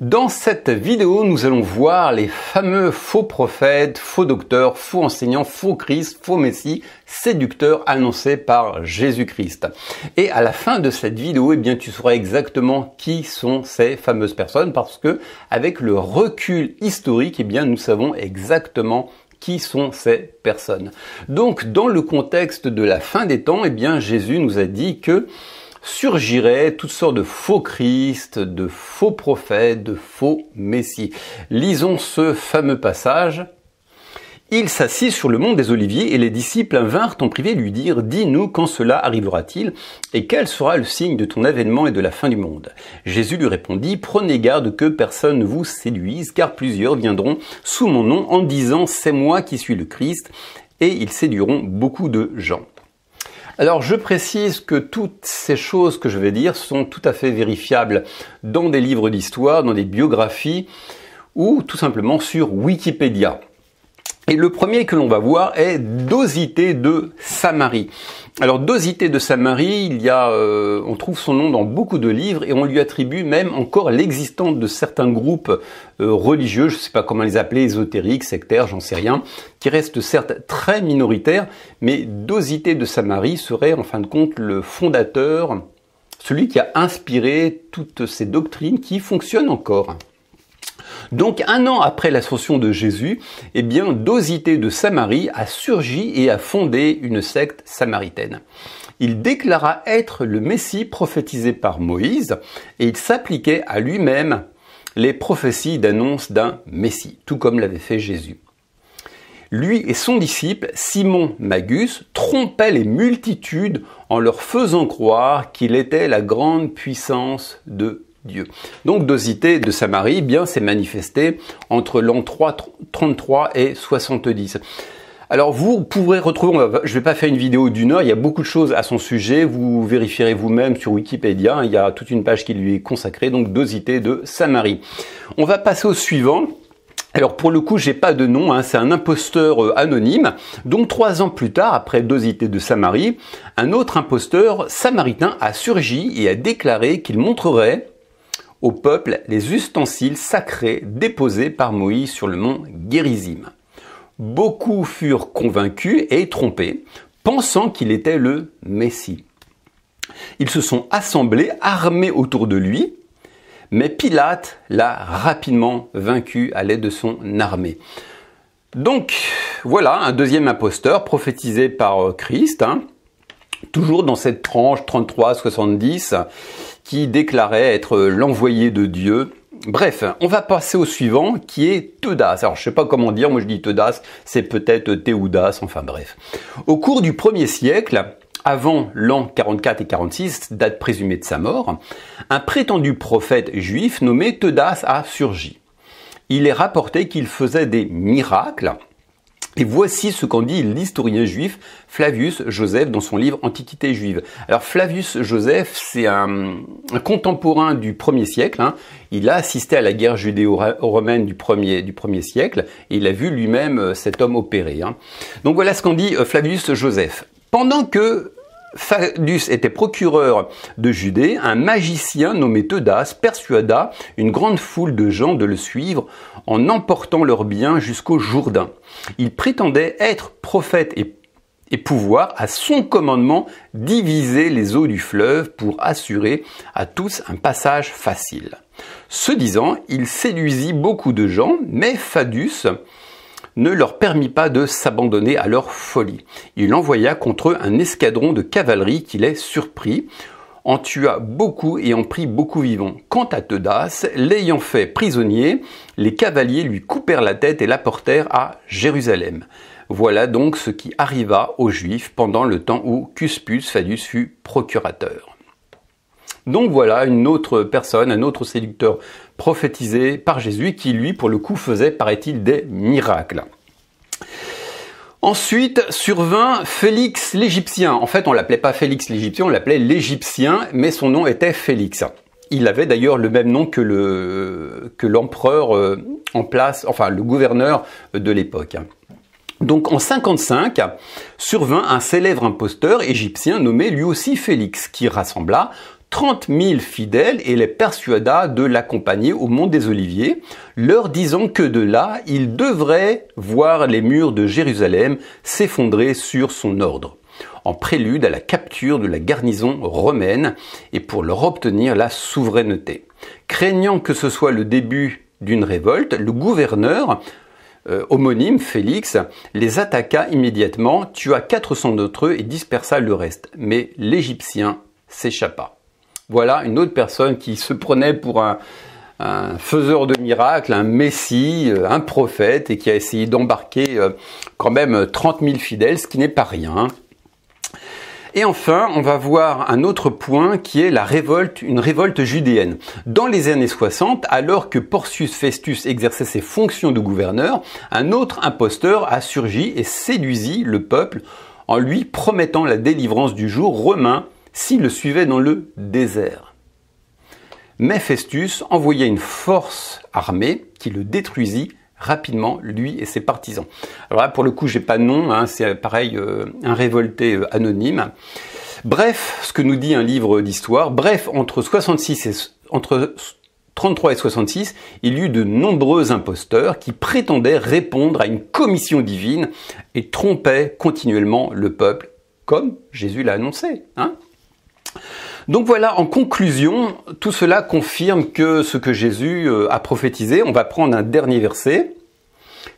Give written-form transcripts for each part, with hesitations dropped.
Dans cette vidéo, nous allons voir les fameux faux prophètes, faux docteurs, faux enseignants, faux Christ, faux Messie, séducteurs annoncés par Jésus-Christ. Et à la fin de cette vidéo, eh bien, tu sauras exactement qui sont ces fameuses personnes parce que avec le recul historique, eh bien, nous savons exactement qui sont ces personnes. Donc, dans le contexte de la fin des temps, eh bien, Jésus nous a dit que surgiraient toutes sortes de faux Christ, de faux prophètes, de faux Messies. Lisons ce fameux passage. Il s'assit sur le mont des Oliviers et les disciples vinrent en privé lui dire « Dis-nous quand cela arrivera-t-il et quel sera le signe de ton avènement et de la fin du monde ?» Jésus lui répondit « Prenez garde que personne ne vous séduise, car plusieurs viendront sous mon nom en disant « C'est moi qui suis le Christ » et ils séduiront beaucoup de gens. » Alors je précise que toutes ces choses que je vais dire sont tout à fait vérifiables dans des livres d'histoire, dans des biographies ou tout simplement sur Wikipédia. Et le premier que l'on va voir est Dosithée de Samarie. Alors Dosithée de Samarie, on trouve son nom dans beaucoup de livres et on lui attribue même encore l'existence de certains groupes religieux, je ne sais pas comment les appeler, ésotériques, sectaires, j'en sais rien, qui restent certes très minoritaires, mais Dosithée de Samarie serait en fin de compte le fondateur, celui qui a inspiré toutes ces doctrines qui fonctionnent encore. Donc, un an après l'ascension de Jésus, eh bien, Dosithée de Samarie a surgi et a fondé une secte samaritaine. Il déclara être le Messie prophétisé par Moïse et il s'appliquait à lui-même les prophéties d'annonce d'un Messie, tout comme l'avait fait Jésus. Lui et son disciple, Simon Magus, trompaient les multitudes en leur faisant croire qu'il était la grande puissance de Dieu. Donc Dosithée de Samarie s'est manifesté entre l'an 33 et 70. Alors vous pourrez retrouver, je ne vais pas faire une vidéo d'une heure, il y a beaucoup de choses à son sujet, vous vérifierez vous-même sur Wikipédia, il y a toute une page qui lui est consacrée, donc Dosithée de Samarie. On va passer au suivant. Alors pour le coup, j'ai pas de nom, c'est un imposteur anonyme. Donc 3 ans plus tard, après Dosithée de Samarie, un autre imposteur samaritain a surgi et a déclaré qu'il montrerait au peuple les ustensiles sacrés déposés par Moïse sur le mont Gérizim. Beaucoup furent convaincus et trompés, pensant qu'il était le Messie. Ils se sont assemblés, armés autour de lui, mais Pilate l'a rapidement vaincu à l'aide de son armée. Donc, voilà un deuxième imposteur prophétisé par Christ, toujours dans cette tranche 33-70, qui déclarait être l'envoyé de Dieu. Bref, on va passer au suivant, qui est Theudas. Alors, je sais pas comment dire, moi je dis Theudas, c'est peut-être Théoudas, enfin bref. Au cours du 1er siècle, avant l'an 44 et 46, date présumée de sa mort, un prétendu prophète juif nommé Theudas a surgi. Il est rapporté qu'il faisait des miracles. Et voici ce qu'en dit l'historien juif Flavius Joseph dans son livre Antiquité juive. Alors Flavius Joseph, c'est un contemporain du 1er siècle. Il a assisté à la guerre judéo-romaine du 1er siècle et il a vu lui-même cet homme opérer. Donc voilà ce qu'en dit Flavius Joseph. Pendant que Fadus était procureur de Judée, un magicien nommé Theudas persuada une grande foule de gens de le suivre en emportant leurs biens jusqu'au Jourdain. Il prétendait être prophète et pouvoir, à son commandement, diviser les eaux du fleuve pour assurer à tous un passage facile. Ce disant, il séduisit beaucoup de gens, mais Fadus ne leur permit pas de s'abandonner à leur folie. Il envoya contre eux un escadron de cavalerie qui les surprit, en tua beaucoup et en prit beaucoup vivants. Quant à Theudas, l'ayant fait prisonnier, les cavaliers lui coupèrent la tête et l'apportèrent à Jérusalem. Voilà donc ce qui arriva aux Juifs pendant le temps où Cuspus Fadus fut procurateur. Donc voilà une autre personne, un autre séducteur prophétisé par Jésus qui lui, pour le coup, faisait, paraît-il, des miracles. Ensuite survint Félix l'Égyptien. En fait, on l'appelait pas Félix l'Égyptien, on l'appelait l'Égyptien, mais son nom était Félix. Il avait d'ailleurs le même nom que l'empereur en place, enfin le gouverneur de l'époque. Donc en 55, survint un célèbre imposteur égyptien nommé lui aussi Félix, qui rassembla 30 000 fidèles et les persuada de l'accompagner au mont des Oliviers, leur disant que de là, il devrait voir les murs de Jérusalem s'effondrer sur son ordre, en prélude à la capture de la garnison romaine et pour leur obtenir la souveraineté. Craignant que ce soit le début d'une révolte, le gouverneur homonyme, Félix, les attaqua immédiatement, tua 400 d'entre eux et dispersa le reste. Mais l'Égyptien s'échappa. Voilà une autre personne qui se prenait pour un faiseur de miracles, un messie, un prophète, et qui a essayé d'embarquer quand même 30 000 fidèles, ce qui n'est pas rien. Et enfin, on va voir un autre point qui est la révolte, une révolte judéenne. Dans les années 60, alors que Porcius Festus exerçait ses fonctions de gouverneur, un autre imposteur a surgi et séduisit le peuple en lui promettant la délivrance du jour romain s'il le suivait dans le désert. Mais Festus envoya une force armée qui le détruisit rapidement, lui et ses partisans. Alors là, pour le coup, j'ai pas de nom, hein, c'est pareil, un révolté anonyme. Bref, ce que nous dit un livre d'histoire, bref, entre 33 et 66, il y eut de nombreux imposteurs qui prétendaient répondre à une commission divine et trompaient continuellement le peuple, comme Jésus l'a annoncé, hein. Donc voilà, en conclusion, tout cela confirme que ce que Jésus a prophétisé. On va prendre un dernier verset.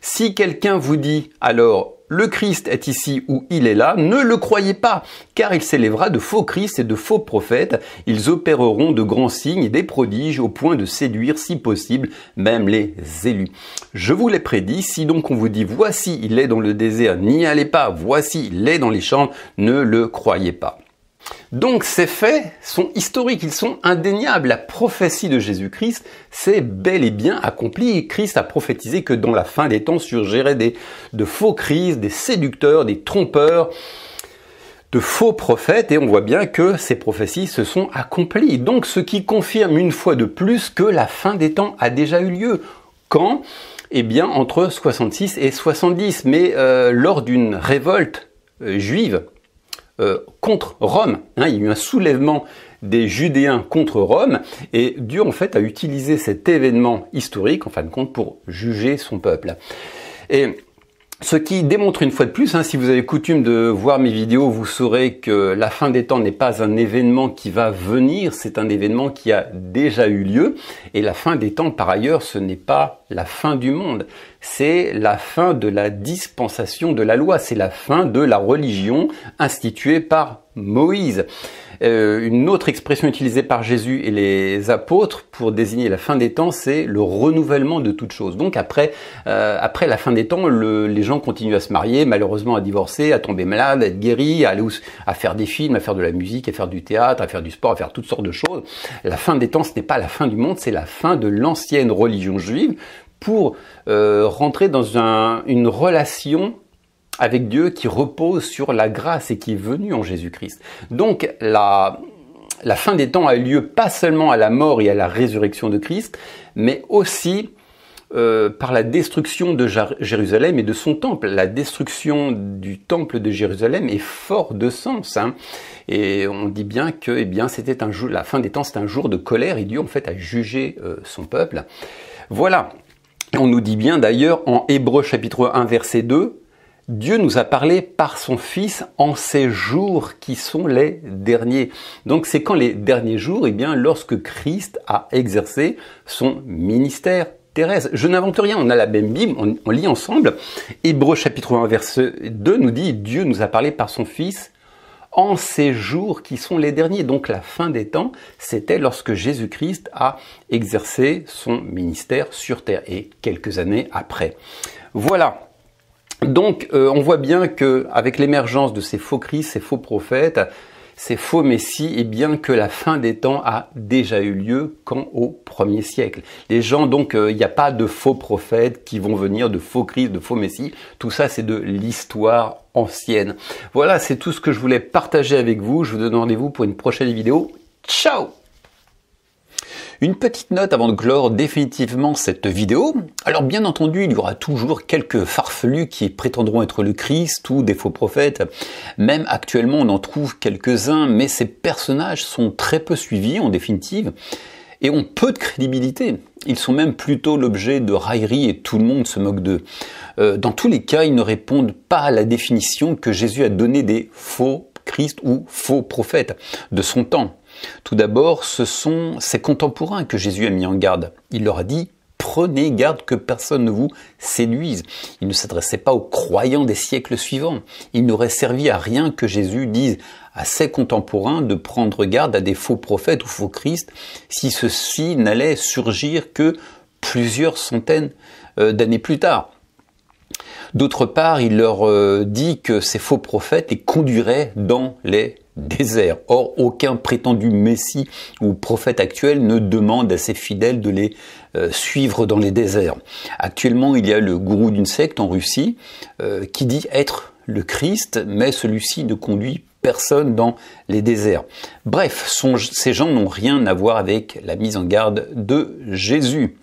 Si quelqu'un vous dit alors le Christ est ici ou il est là, ne le croyez pas, car il s'élèvera de faux Christ et de faux prophètes. Ils opéreront de grands signes et des prodiges au point de séduire, si possible, même les élus. Je vous l'ai prédit, si donc on vous dit voici il est dans le désert, n'y allez pas, voici il est dans les champs, ne le croyez pas. Donc ces faits sont historiques, ils sont indéniables. La prophétie de Jésus-Christ s'est bel et bien accomplie. Christ a prophétisé que dans la fin des temps surgiraient de faux Christ, des séducteurs, des trompeurs, de faux prophètes, et on voit bien que ces prophéties se sont accomplies. Donc ce qui confirme une fois de plus que la fin des temps a déjà eu lieu. Quand? Eh bien entre 66 et 70, mais lors d'une révolte juive, contre Rome. Hein, il y a eu un soulèvement des Judéens contre Rome et Dieu en fait a utilisé cet événement historique en fin de compte pour juger son peuple. Et ce qui démontre une fois de plus, hein, si vous avez coutume de voir mes vidéos, vous saurez que la fin des temps n'est pas un événement qui va venir, c'est un événement qui a déjà eu lieu. Et la fin des temps, par ailleurs, ce n'est pas la fin du monde, c'est la fin de la dispensation de la loi, c'est la fin de la religion instituée par Moïse. Une autre expression utilisée par Jésus et les apôtres pour désigner la fin des temps, c'est le renouvellement de toute chose. Donc après la fin des temps, les gens continuent à se marier, malheureusement à divorcer, à tomber malade, à être guéris, à aller à faire des films, à faire de la musique, à faire du théâtre, à faire du sport, à faire toutes sortes de choses. La fin des temps, ce n'est pas la fin du monde, c'est la fin de l'ancienne religion juive pour rentrer dans une relation avec Dieu qui repose sur la grâce et qui est venue en Jésus-Christ. Donc la fin des temps a eu lieu pas seulement à la mort et à la résurrection de Christ, mais aussi par la destruction de Jérusalem et de son temple. La destruction du temple de Jérusalem est fort de sens, hein. Et on dit bien que c'était un jour, la fin des temps, c'est un jour de colère et Dieu en fait a jugé son peuple. Voilà. On nous dit bien d'ailleurs en Hébreux chapitre 1 verset 2, Dieu nous a parlé par son Fils en ces jours qui sont les derniers. Donc c'est quand les derniers jours? Eh bien lorsque Christ a exercé son ministère terrestre. Je n'invente rien, on a la même Bible, on lit ensemble. Hébreux chapitre 1 verset 2 nous dit Dieu nous a parlé par son Fils en ces jours qui sont les derniers. Donc la fin des temps, c'était lorsque Jésus-Christ a exercé son ministère sur terre et quelques années après. Voilà. Donc on voit bien que avec l'émergence de ces faux Christ, ces faux prophètes, ces faux messies, et bien que la fin des temps a déjà eu lieu quand au 1er siècle. Les gens, donc, il n'y a pas de faux prophètes qui vont venir, de faux Christ, de faux messies. Tout ça, c'est de l'histoire ancienne. Voilà, c'est tout ce que je voulais partager avec vous. Je vous donne rendez-vous pour une prochaine vidéo. Ciao! Une petite note avant de clore définitivement cette vidéo. Alors bien entendu, il y aura toujours quelques farfelus qui prétendront être le Christ ou des faux prophètes. Même actuellement, on en trouve quelques-uns, mais ces personnages sont très peu suivis en définitive et ont peu de crédibilité. Ils sont même plutôt l'objet de railleries et tout le monde se moque d'eux. Dans tous les cas, ils ne répondent pas à la définition que Jésus a donnée des faux Christ ou faux prophètes de son temps. Tout d'abord, ce sont ses contemporains que Jésus a mis en garde. Il leur a dit « Prenez garde que personne ne vous séduise ». Il ne s'adressait pas aux croyants des siècles suivants. Il n'aurait servi à rien que Jésus dise à ses contemporains de prendre garde à des faux prophètes ou faux Christ si ceux-ci n'allaient surgir que plusieurs centaines d'années plus tard. D'autre part, il leur dit que ces faux prophètes les conduiraient dans les déserts. Or, aucun prétendu messie ou prophète actuel ne demande à ses fidèles de les suivre dans les déserts. Actuellement, il y a le gourou d'une secte en Russie qui dit être le Christ, mais celui-ci ne conduit personne dans les déserts. Bref, ces gens n'ont rien à voir avec la mise en garde de Jésus.